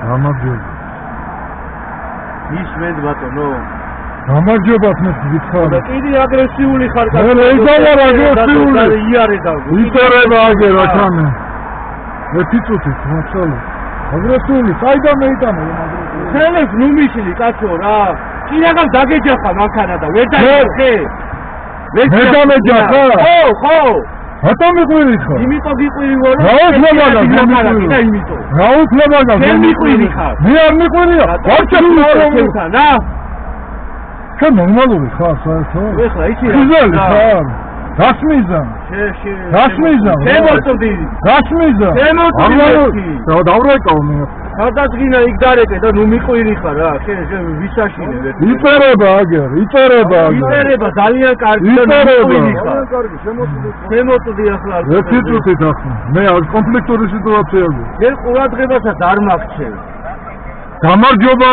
გამარჯობა. ის მე ბატონო. გამარჯობა მე გითხარ. და კიდე აგრესიული ხარ მე ვარ აგრესიული. იარე და ვითარება აგერ ახანე. მე თვითონით მაცალე. აგრესიული, საიდან მეიტანა ამ აგრესიული. ხელებს ნუ მიშლი კაცო რა. კიდაგან დაგეჯახა მანქანა და ვერ დაიხე. მე დამეჯახა? ხო. რატომ მიყვირი ხარ? იმიტომ გიყვირი ვარ. რა უფლება გაქვს? და იმიტომ. რა უფლება გაქვს? შენ მიყვირი ხარ. მე არ მიყვირია. ვარჩა შენ რა? შენ ნორმალური ხარ საერთოდ? ეხლა იცი რა ხარ? გასმიზა. გასმიზა. შემოწდი. გასმიზა. შემოწდი. დავრეკავ მე. გადადგინა იქ დარეკე და ნუ მიყვირი ხარ რა. შენ ვისაშინე ვერ. იწერება აგერ, იწერება. იწერება ძალიან კარგი და მიყვირი ხარ. ძალიან კარგი, შემოწდი. შემოწდი ახლა. ერთი წუთით ახლა. მე არ კონფლიქტური სიტუაცია გვაქვს. მე ყურადღებასაც არ მაგჩევ. გამარჯობა.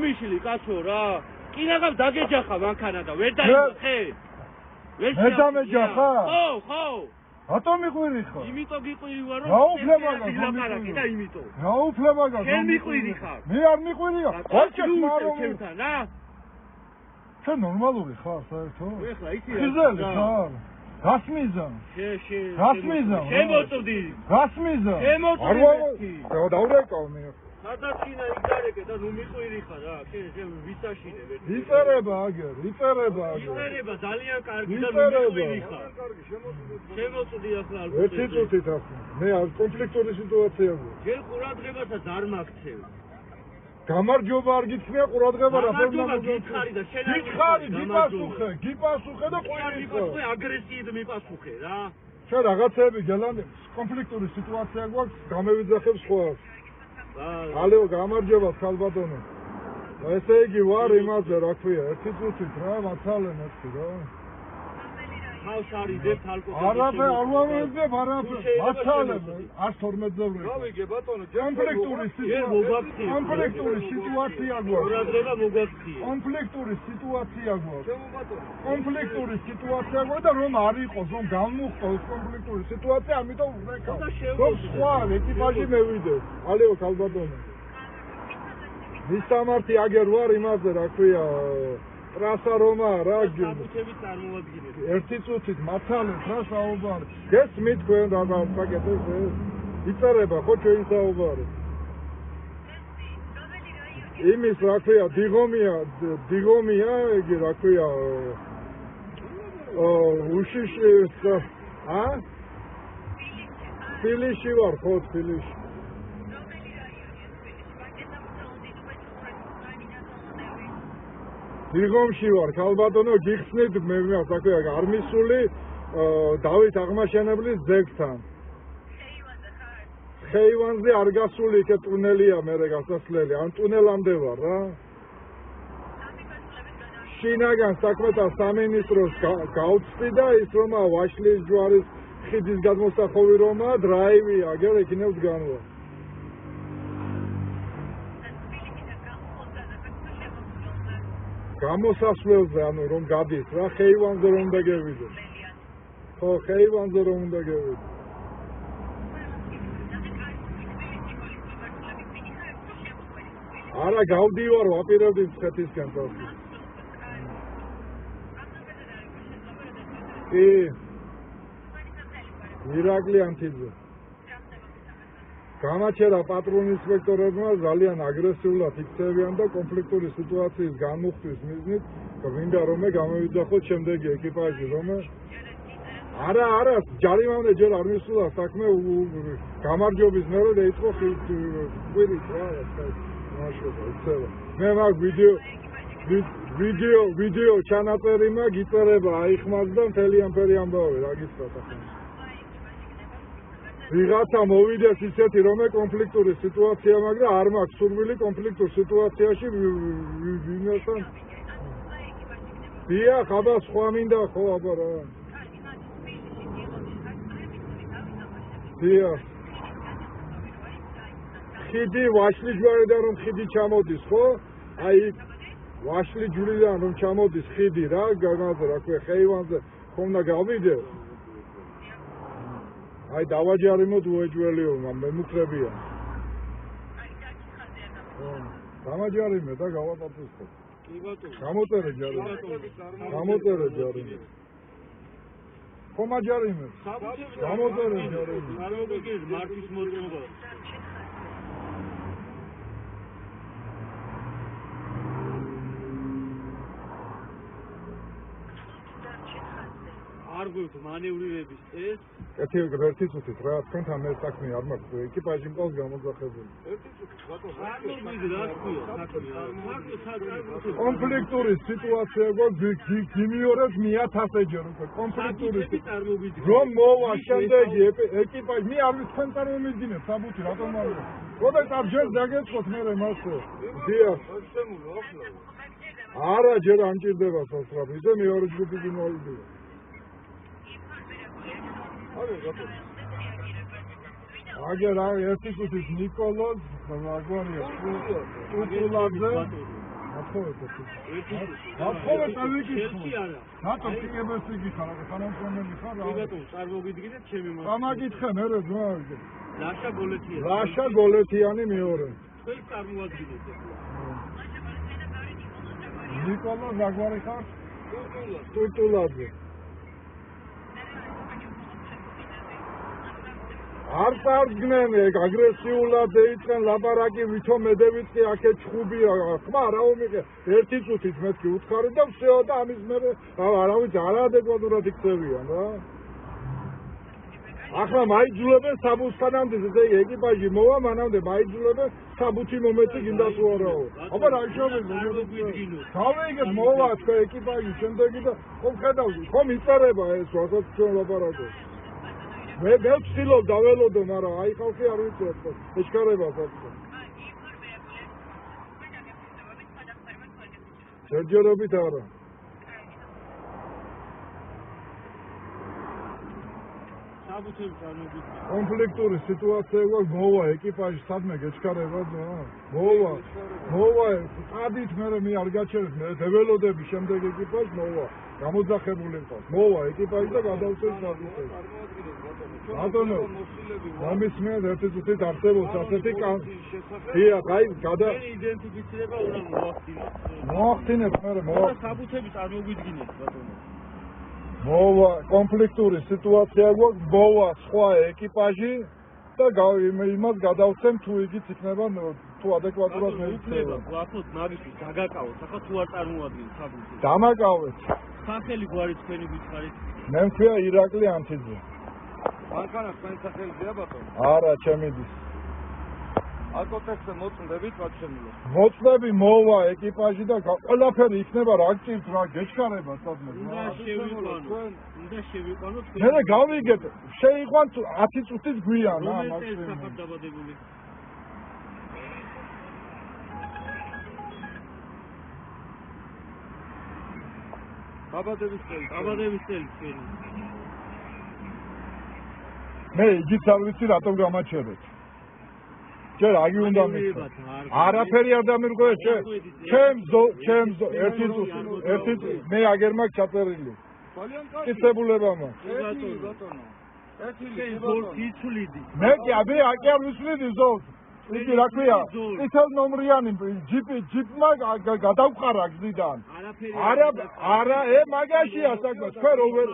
მიშლი კაცო რა. კიდაგან დაგეჯახა მანქანა და ვერ დაიხე. მე დამეჯახა? ხო. რატომ მიყვირი ხარ? იმიტომ გიყვირი ვარ რომ. რა უფლება გაქვს? და იმიტომ. რა უფლება გაქვს? შენ მიყვირი ხარ. მე არ მიყვირია. ვარჩა ჩემთან რა. შენ ნორმალური ხარ საერთოდ? ეხლა იცი ხიზელი ხარ? გასმიზა. გასმიზა. შემოწდი. გასმიზა. შემოწდი. დავრეკავ მე. გადადგინა იქ დარეკე და ნუ მიყვირი ხარ რა. შენ ვისაშინე ვერ. იწერება აგერ, იწერება. იწერება ძალიან კარგი და მიყვირი ხარ. შემოწდი ახლა ალბათ. ერთი წუთით ახლა. მე არ კონფლიქტური სიტუაცია გვაქვს. შენ ყურადღებასაც არ მაგჩევ. გამარჯობა არ გითხრია ყურადღება რა გამარჯობა გითხარი და შენ არ გითხარი, გიპასუხე და ყვირი ხარ. აგრესიით მიპასუხე რა. შენ რაღაცები გელანე კონფლიქტური სიტუაცია გვაქვს, გამევიძახებ სხვა. ალეო გამარჯობა ხალბატონო. ესე იგი ვარ იმაზე რა ქვია, ერთი წუთით რა მაცალე მეთქი რა. ხალხარი დე თალკო. არაფერ არ ვამეძებ არაფერ. მაცალე 112-ზე ვრი. რა ვიგე ბატონო, კონფლიქტური სიტუაცია. კონფლიქტური სიტუაცია გვაქვს. ყურადღება მოგაქცია. კონფლიქტური სიტუაცია გვაქვს. ჩემო ბატონო. კონფლიქტური სიტუაცია გვაქვს და რომ არ იყოს, რომ გამოვხოს კონფლიქტური სიტუაცია, ამიტომ ვვრეკავ. რომ სხვა ეკიპაჟი მევიდე. ალეო ხალბატონო. მისამართი აგერ ვარ იმაზე რა ქვია. ტრასა რომა რა გიჩები წარმოადგინეთ. ერთი წუთით მაცალე რა საუბარი. გესმით თქვენ რა საკეთებს ეს? იწერება ხო ჩვენ საუბარი. იმის რა ქვია დიღომია იგი რა ქვია უშიში ფილიში ვარ ხო ფილიში. დიღომში ვარ ხალბატონო გიხსნით მე საქმე არ მისული დავით აღმაშენებლის ძეგლთან ხეივანზე არ გასული იქ ტუნელია მე გასასვლელი ან ტუნელამდე ვარ რა შინაგან საქმეთა სამინისტროს გავწვდი და ის რომ ვაშლის ჯვარის ხიდის გადმოსახოვი რომა დრაივი აგერ ექინებს განვა გამოსასვლელზე ანუ რომ გადის რა ხეივანზე რომ უნდა გევიდეთ ხო ხეივანზე რომ უნდა გევიდეთ არა გავდივარ ვაპირებდი მცხეთისკენ წავდი კი ირაკლი ანთიძე გამაჩერა პატრულ ინსპექტორებმა ძალიან აგრესიულად იქცევიან და კონფლიქტური სიტუაციის განმუხტვის მიზნით გვინდა რომ გამოვიძახოთ შემდეგი ეკიპაჟი რომ არა ჯარიმამდე ჯერ არ მისულა საქმე გამარჯვების მერე დაიწყო ხვირით რა მაშობა იცევა მე მაგ ვიდეო ჩანაწერი მაგ იწერება აიხმას და მთელი ამფერი ამბავი რა გიცხრათ ახლა ვიღაცა მოვიდეს ისეთი რომ კონფლიქტური სიტუაცია მაგრამ არ მაქვს სურვილი კონფლიქტურ სიტუაციაში ვინმესთან დიახ აბა სხვა მინდა ხო აბა რა დიახ ხიდი ვაშლი ჯვარიდან რომ ხიდი ჩამოდის ხო აი ვაშლი ჯვრიდან რომ ჩამოდის ხიდი რა განაძრა რა ქვია ხეივანზე ხომ და გავიდე აი დავაჯარიმოთ უეჯველიო მემუქრებია დავაჯარიმე და გავაპატუსხო კი ბატონო გამოწერე ჯარიმე ხომ აჯარიმე გამოწერე ჯარიმე აროგეგ მართვის მოწმობა არ გვაქვს მანევრირების ეს ერთი წუთით რა თქვენთან მე საქმე არ მაქვს ეკიპაჟი მყავს გამოძახებული ერთი წუთით ბატონო კონფლიქტური სიტუაცია გიმიორებს 1000-ჯერ უკვე კონფლიქტური რომ მოვა შემდეგი ეკიპაჟი მე არ თქვენ წარმომიდგინეთ საბუთი რატომ არ როდეს არ ჯერ დაგეცხოთ მე მასე დიახ არა ჯერ არ მჭირდება სასწრაფო ისე მეორე ჯგუფი გიმოვიდა აგერ ერთი წუთის ნიკოლოზ მაგარია უწულაძე აფხოლე წავიკითხო რატო ტიკებესი გიხარ რა თანამშრომელი ხარ რა ბატონო წარმოგიდგინეთ ჩემი მას გამაკითხე მე რა ძმა ლაშა გოლეთიანი მეორე თქვენ წარმოადგენთ ნიკოლოზ მაგარი ხარ უწულაძე არ წარდგნენ აგრესიულად დაიწყენ ლაპარაკი ვითომ მედევიცი აქეთ ჩხუბია ხმა რა უმიღე ერთი წუთით მეთქი უთხარი და всё და ამის მერე რა ვიცი არაადეკვატურად იქცევიან რა ახლა მაიძულებენ საბუთთანამდე ეკიპაჟი მოვა მანამდე მაიძულებენ საბუთი მომეცი გინდა თუ არაო აბა რა შევეძინო გავიგეთ მოვა თქვენ ეკიპაჟი შემდეგი და ხომ ხედავთ ხომ იწერება ეს რასაც ჩვენ ლაპარაკობთ მე ვცდილობ დაველოდო, მაგრამ აი ხალხი არ ვიცით, ეჩქარებას აქვს. ჯერჯერობით არა. კონფლიქტური სიტუაცია გვაქვს, მოვა ეკიპაჟი სადმე გეჩქარებას, მოვა, ადით მე არ გაჩერეთ, მე დეველოდები შემდეგ ეკიპაჟი მოვა. გამოძახებული მყავს. მოვა ეკიპაჟი და გადავწევს საბუთებს. ბატონო, ამის მე ერთი წუთით არსებობს ასეთი დიახ, აი გადა იდენტიფიცირება უნდა მოახდინეთ მე მოვა საბუთები წარმოგვიდგინეთ ბატონო. მოვა კონფლიქტური სიტუაცია გვაქვს, მოვა სხვა ეკიპაჟი და იმას გადავცემ თუ იგიც იქნება თუ ადეკვატურად მეიქნება. ვაფოთ მაგისთვის დაგაკავოთ, ახლა თუ არ წარმოადგენთ საბუთს. დამაკავეთ. სახელი გვარი თქვენი გითხარით. მე მქვია ირაკლი ანთიძე. მანქანა თქვენი სახელია ბატონო? არა, ჩემიდის. ალკოტექსზე მოწმდებით ბატონო. მოწმები მოვა ეკიპაჟი და ყველაფერი იქნება რა გჭირთ რა გეჩქარება სადმე. უნდა შევიყვანოთ. მე გავიგეთ, შეიყვანთ 10 წუთით გვიან რა მაქსიმუმ. დაბადებული. დაბადების წელი თქვენი. მე იგიც არ ვიცი რატომ გამაჩერეთ. ჯერ აგი უნდა მისვა. არაფერი არ დამირგვე ჩემ ერთი მე აგერ მაქვს ჩაწერილი. ძალიან კარგი. კითხებულება მაქვს. ბატონო. ერთი იცვლიდი. მე კი აკი არ ვისვლიდი ზოლს. იცი რა ქვია? წითელ ნომრიანი ჯიპმა გადავყარა გზიდან. არა, მაგაშია საქმე, თქვენ რო ვერ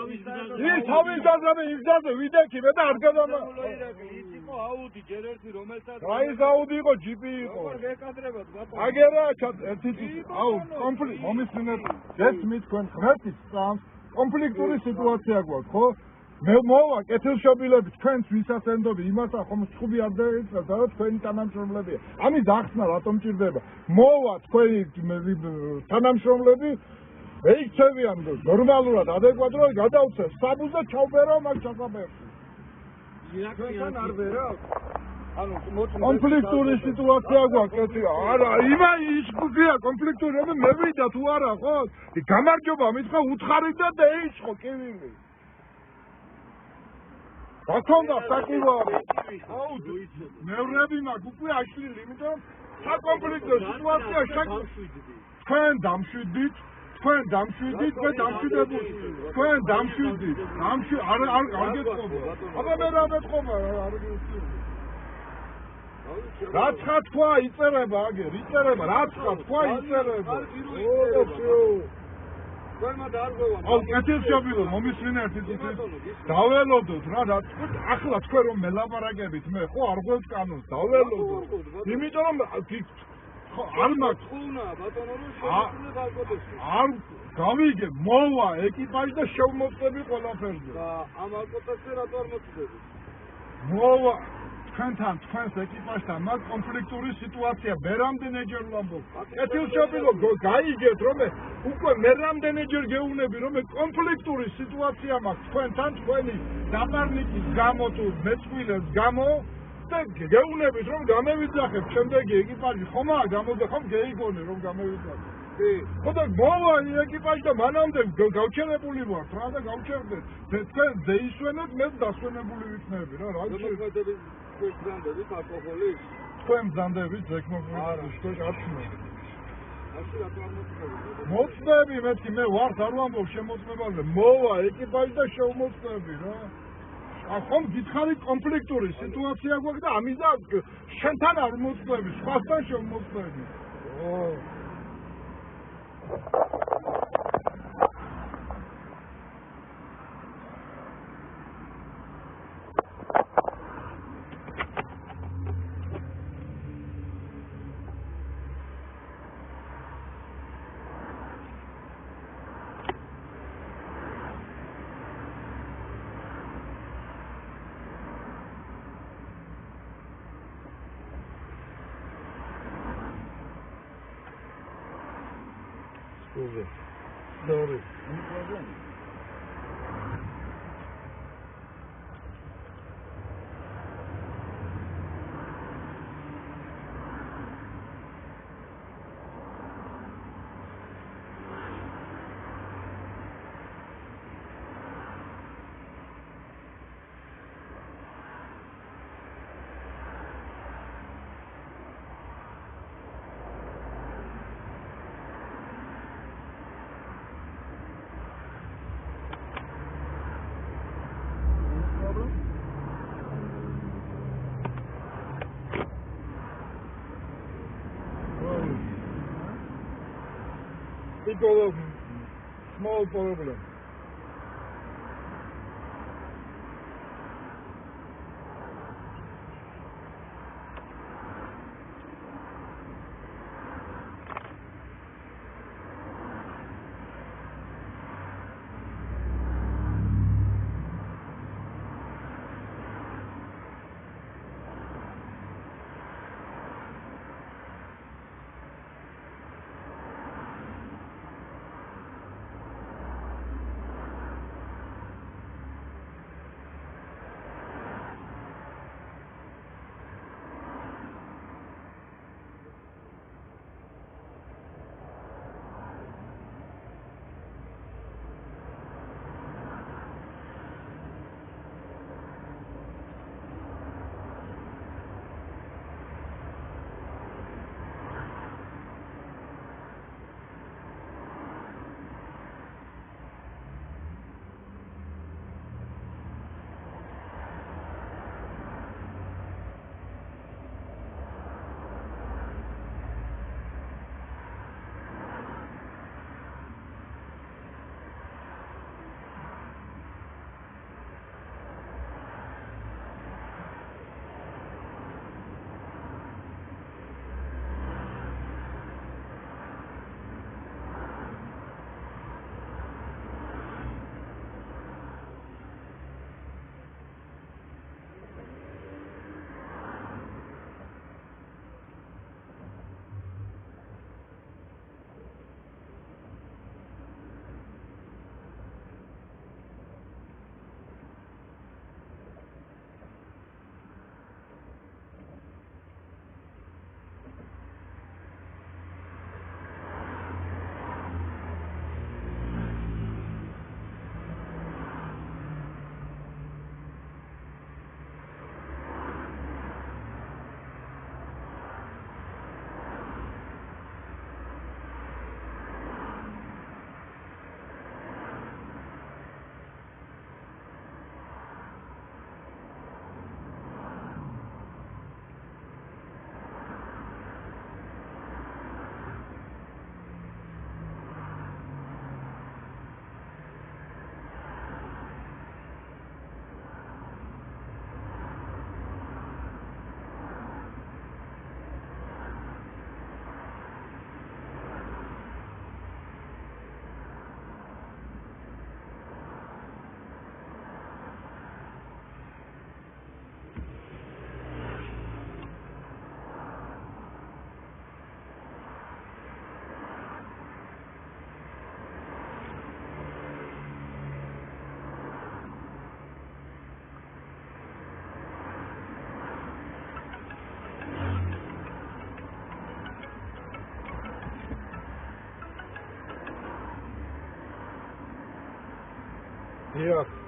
ის თავის გაზრდები იგზაზე ვიდექი მე და არ გადამა. ის იყო აუდი, ჯერ ერთი რომელსაც რა ის აუდი იყო, ჯიპი იყო. გეკადრებათ ბატონო. აგერა ერთი კონფლიქტი მომისმინეთ, გესმით თქვენ ღმერთის წამს, კონფლიქტური სიტუაცია გვაქვს, ხო? მე მოვა კეთილშობილები თქვენს ვისაც ენდობი იმასა ხომ ხუბი არ დაიწყებს და თქვენი თანამშრომლებია ამის ახსნა რატომ ჭირდება მოვა თქვენი თანამშრომლები ეიქცევიან ნორმალურად ადეკვატურად გადავწევ საბუს და ჩავბერავ მაგ ჩასაბერში თქვენ არ ვერავს ანუ კონფლიქტური სიტუაცია გვაქვს არა ის გუგია კონფლიქტური მე ვიდა თუ არა ხო გამარჯობა მითხრა უთხარი და დაიწყო კივილი გაქონდა საკუვარი აუდი მეურნეები მაგ უკვე აშლილი იმიტომ საკონფლიქტო სიტუაცია თქვენ დამშვიდით მე დამშვიდებული თქვენ დამშვიდით არ გეტყობა აბა მე რა მეტყობა არ რაც ხათქვა იწერება აგერ იწერება რაც ხათქვა იწერება აუ კეთილშობილო მომისმინეთ ის დაველოდოთ რა ახლა თქვენ რომ მელაპარაკებით მე ხო არ გვევთ კანონს დაველოდოთ იმიტომ რომ არ მაქვს ხუნა ბატონო რომ შეგვიძლია გავკეთოთ არ გავიგე მოვა ეკიპაჟი და შევმოწმები ყველაფერზე და ამ ალკოტაზე რატო არ მოწმები მოვა თქვენს ეკიპაჟთან მაგ კონფლიქტური სიტუაცია მე რამდენჯერ ვამბობ კეთილშობილო გაიგეთ რომ უკვე მე რამდენჯერ გეუბნები რომ კონფლიქტური სიტუაცია მაქვს თქვენთან თქვენი დაპარნიკის გამო თუ მეწყვილებს გამო და გეუბნებით რომ გამევიძახებ შემდეგი ეკიპაჟი ხომაა გამოდა ხომ გეიგონე რომ გამევიძახებ ხოდა მოვა ეკიპაჟი და მანამდე გავჩერებული ვართ რა და გავჩერდეთ თქვენ ზეისვენოთ მე დასვენებული ვიქნები რა გზანდებით ალკოჰოლი თქვენ გზანდებით ზექმოქმედების შტო არჩნა მოწმები მეთქი მე ვარ არ ვამბობ შემოწმებაზე მოვა ეკიპაჟი და შევმოწმები რა ხომ გითხარი კონფლიქტური სიტუაცია გვაქვს და ამისა შენთან არ მოწმები სხვასთან შევმოწმები Sorry. Small problem. დიახ.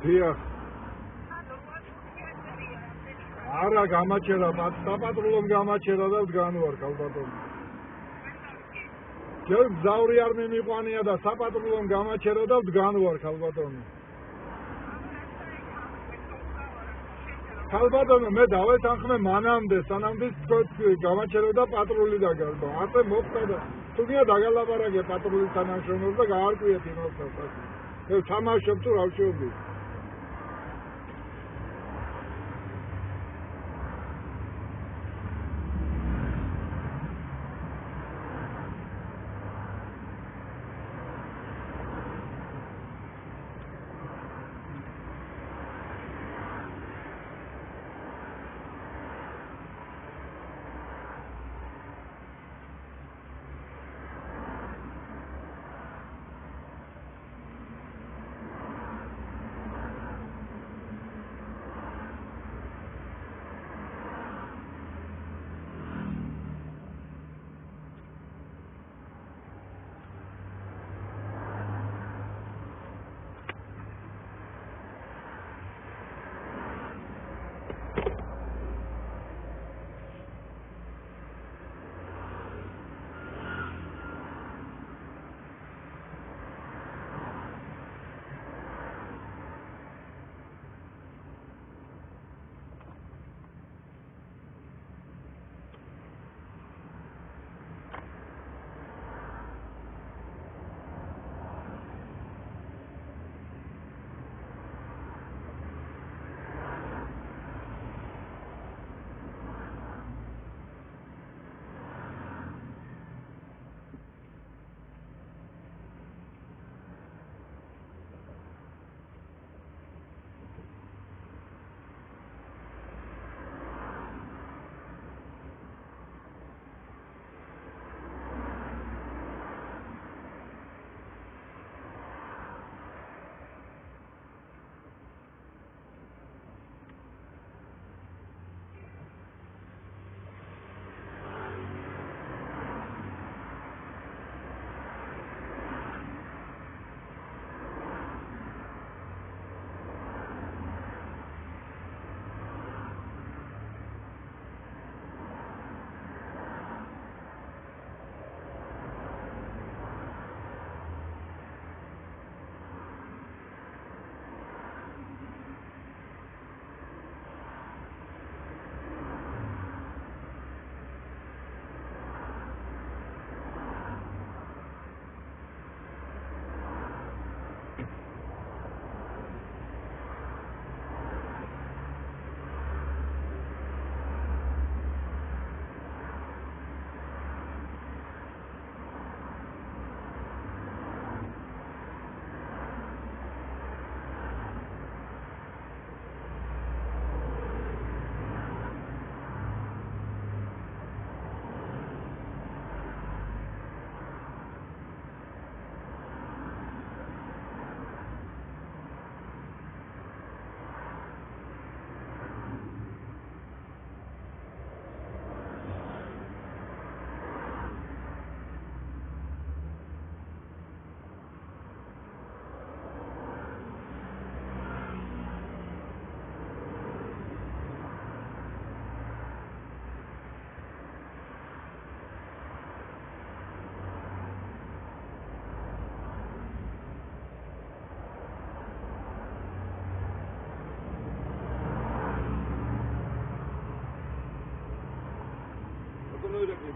დიახ. არა გამაჩერა, საპატრულომ გამაჩერა და ვდგანო არ ქალბატონო. ჯერ გზავრი არ მიმიყვანია და საპატრულომ გამაჩერა და ვდგანო არ ქალბატონო. ქალბატონო, მე დავეთანხმე მანამდე, სანამდე გამაჩერა და პატრული დაგარბა. ასე მოხდა და თუნდაც დაგალაპარაკე პატრულის თანამშრომელს და გაარკვიეთ იმასაც. მე თამაშობ თუ რა ვშობი.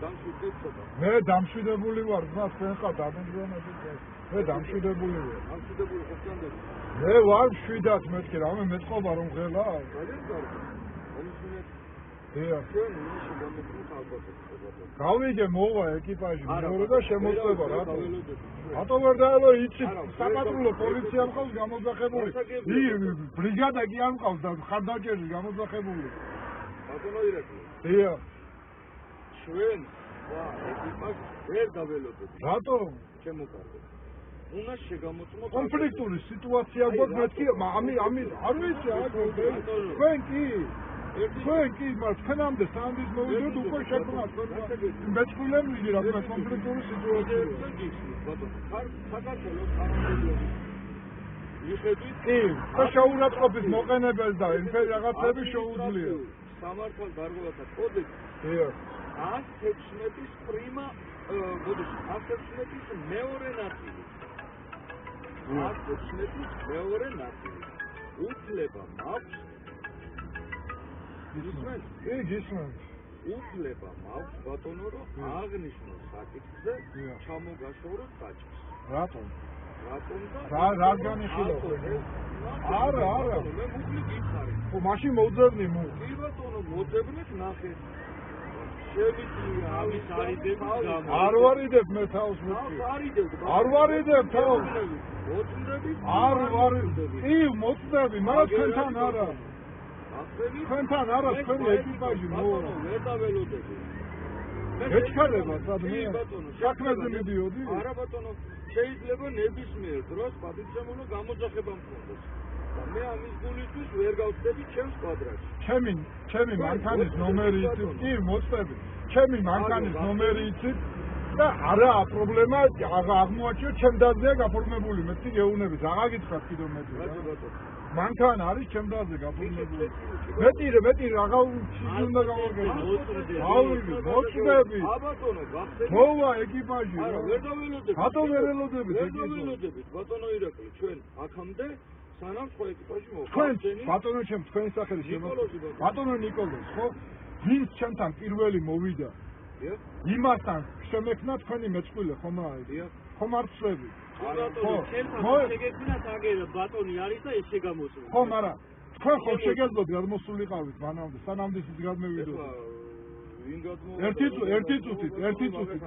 დამშვიდე ცოტა. მე დამშვიდებული ვარ, მას თქვენ ხარ დამემზონებით. მე დამშვიდებული ვარ. დამშვიდებული ხოთანდები. მე ვარ მშვიდად მეთქი, რამე მეტყობა რომ ღელა. ძალიან კარგი. მომისმინეთ. დიახ. ჩვენ იმაში გამოწვევთ ალბათ. გავიგე მოვა ეკიპაჟი, მეორე და შემოწება რა. დაველოდები. რატო ვერ დაელო იცით საპატრულო პოლიცია მყავს გამოძახებული. ბრიგადა კი არ მყავს და ხარდაჭერში გამოძახებული. ბატონო ირაკლი. დიახ. ჩვენ ეკიპაჟი ვერ დაველოდები. რატო? ჩემო კარგო. უნდა შეგამოწმოთ კონფლიქტური სიტუაცია გვაქვს მეთქი, ამის არ ვიცი რა თქვენ კი მას თქვენამდე სანდის მოვიდოდ უკვე შექმნათ მეწყვილე მიდი რა კონფლიქტური სიტუაცია ბატონო საქართველოს კანონმდებლობის მიხედვით კი შეურაცხყოფის მოყენებელ და იმფერი რაღაცები შეუძლია სამართალ დარღვევათა კოდექსი 116-ის პრიმა მოდი 116-ის მეორე ნაწილი 116-ის მეორე ნაწილი უფლება მაქვს გისმენთ. უფლება მაქვს ბატონო რომ აღნიშნოს საკითხზე ჩამოგაშოროთ დაჭერს. რატომ? რატომ და რა განიხილავ? არა. მე მუხლი გიხარი. ხო მაშინ მოძებნი მუ. კი ბატონო მოძებნეთ ნახე. შევიძლია ამის არიდებ გამო. არ ვარიდებ მე თავს მეთქი. არ ვარიდებ თავს. მოწმდები? არ ვარიდებ. კი მოწმდები, მაგრამ თქვენთან არა. თქვენთან არა თქვენი ეკიპაჟი მოვა. ვერ დაველოდები. ეჩქარება სადმე? საქმეზე მიდიოდი? არა ბატონო, შეიძლება ნებისმიერ დროს პატივცემულო გამოძახება მქონდეს. და მე ამის გულისთვის ვერ გავხდები ჩემს კვადრატში. ჩემი მანქანის ნომერი იცით? კი, მოწმები. ჩემი მანქანის ნომერი იცით? და არაა პრობლემა, აღმოაჩინო ჩემ დაზეა გაფორმებული, მეთქი გეუნებით, აღარ გითხრათ კიდევ მეტი. მანქანა არის ჩემ დაზე გაფორმებული. მეტი რაღა უნდა გავარგებო. მოწმები. აბატონო, გახსენე. მოვა ეკიპაჟი. არა, ვერ დაველოდებით. რატო ვერ ელოდებით? ვერ დაველოდებით, ბატონო ირაკლი, ჩვენ აქამდე სანამ სხვა ეკიპაჟი მოვა. თქვენ ბატონო ჩემ თქვენი სახელი შემოგვიყვება. ბატონო ნიკოლოზ, ხო? ვინც ჩემთან პირველი მოვიდა? იმასთან შემექნა თქვენი მეწყვილე ხომ არის? ხომ არ ვწლები? შეგექნათ აგერ ბატონი არის და ეს შეგამოწმოთ. ხო, მაგრამ თქვენ ხომ შეგეძლოთ გადმოსულიყავით მანამდე, სანამდე ის გადმევიდოთ. ერთი წუთით,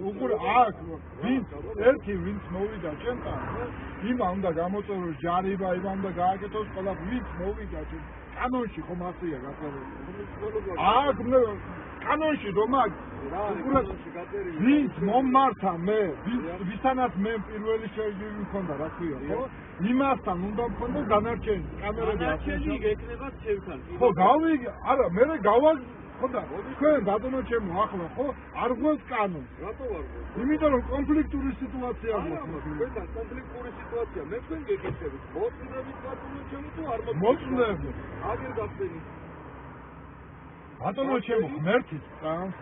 უყურე აქ, ვინც მოვიდა ჩემთან, იმა უნდა გამოწეროს ჯარიმა, იმა უნდა გააკეთოს ყველა ვინც მოვიდა ჩემ კანონში ხომ ასეა გაწეული. აქ კანონში რომ აქ ვინც მომართა მე, ვისთანაც მე პირველი შეჯიბი მქონდა, რა ქვია, ხო? იმასთან უნდა მქონდეს დანარჩენი კამერები დანარჩენი ეკნება ჩემთან. ხო, გავიგე, არა, მე გავა ხო და თქვენ ბატონო ჩემო ახლა ხო არ გვაქვს კანონს. რატო არ გვაქვს? იმიტომ რომ კონფლიქტური სიტუაცია გვაქვს. თქვენთან კონფლიქტური სიტუაცია, მე თქვენ გეკითხებით, მოწმდებით ბატონო ჩემო თუ არ მოწმდები? აგერ გახსენით. ბატონო ჩემო ღმერთის წამს.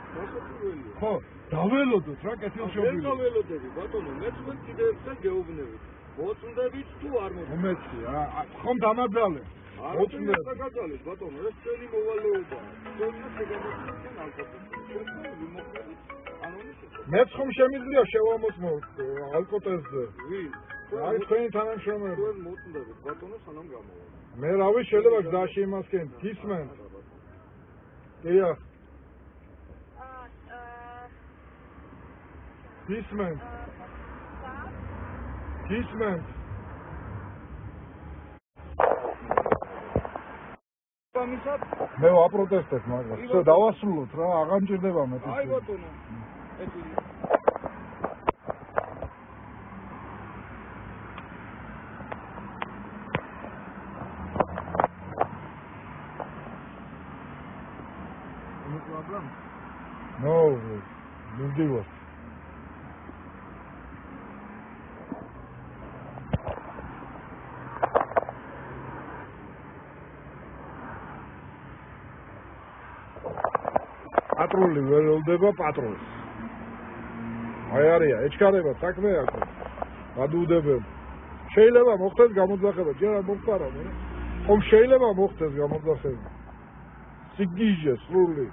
ხო, დაველოდოთ რა კეთილშობილი. ვერ დაველოდები ბატონო, მე თქვენ კიდევ ერთხელ გეუბნებით. მოწმდებით თუ არ მოწმდებით? უმეტი რა, ხომ დამაბძალე. მოწმდებით დაგაძალეთ ბატონო, ეს ჩვენი მოვალეობაა. თქვენ შეგამოწმოთ ჩვენ ალკოტესზე. მეც ხომ შემიძლია შევამოწმო ალკოტესზე. ვინ? აი თქვენი თანამშრომელი. თქვენ მოწმდებით ბატონო სანამ გამოვა. მე რავი შეიძლება გზაში იმასკენ გისმენთ. დიახ. გისმენთ. მე ვაპროტესტებ მაგრამ შე დავასრულოთ რა აღარ მჭირდება მე აი ბატონო ეთი no მიდივარ პატრული ვერ ელოდება პატრულს. აი არია, ეჩქარება საქმე აქვს. გადუუდებენ. შეიძლება მოხდეს გამოძახება, ჯერ არ მოხარა, ხომ შეიძლება მოხდეს გამოძახება. სიგიჟე სრული.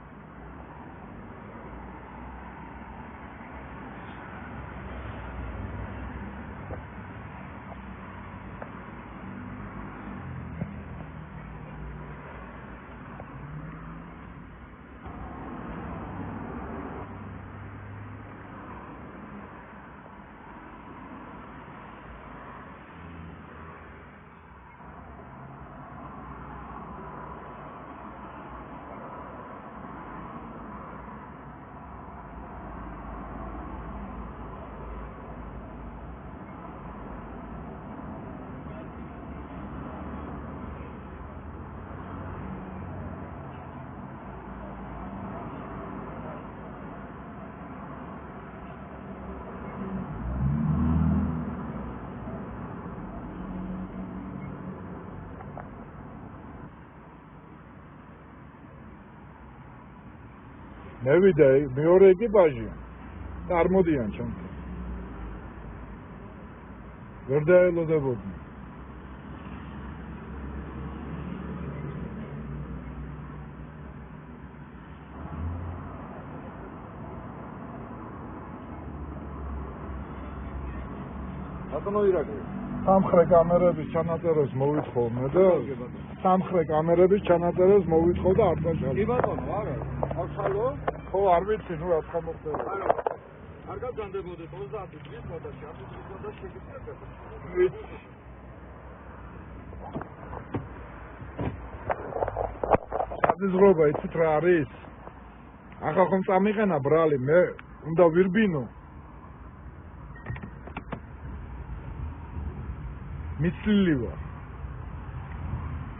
მევიდა მეორე ეკიპაჟი და არ მოდიან ჩემთან. ვერ დაელოდებოდნენ. ბატონო ირაკლი სამხრე კამერების ჩანაწერებს მოვითხოვნა და სამხრე კამერების ჩანაწერებს მოვითხოვ და არ დაჭალა. კი ბატონო არა ახალო ხო არ ვიცი ნუ რა თქმა უნდა. არ გაგანდებოდეთ 30 წლის მოდაში 100 წლის მოდაში შეგიძლიათ. სადიზღრობა იცით რა არის? ახლა ხომ წამიყენა ბრალი მე უნდა ვირბინო. მიცლილი ვარ.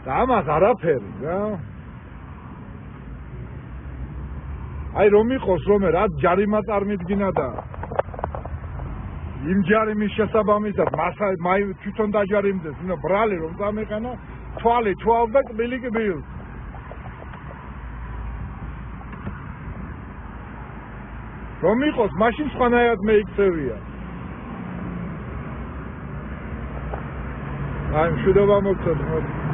და ამას არაფერი რა. აი რომ იყოს რომ რა ჯარიმა წარმიდგინა და იმ ჯარიმის შესაბამისად მაი თვითონ დაჯარიმდეს, უნდა ბრალი რომ წამიყენა, თვალი თვალ და კბილი კბილს. რომ იყოს მაშინ სხვანაირად მეიქცევია. აი მშვიდობა მოგცეთ.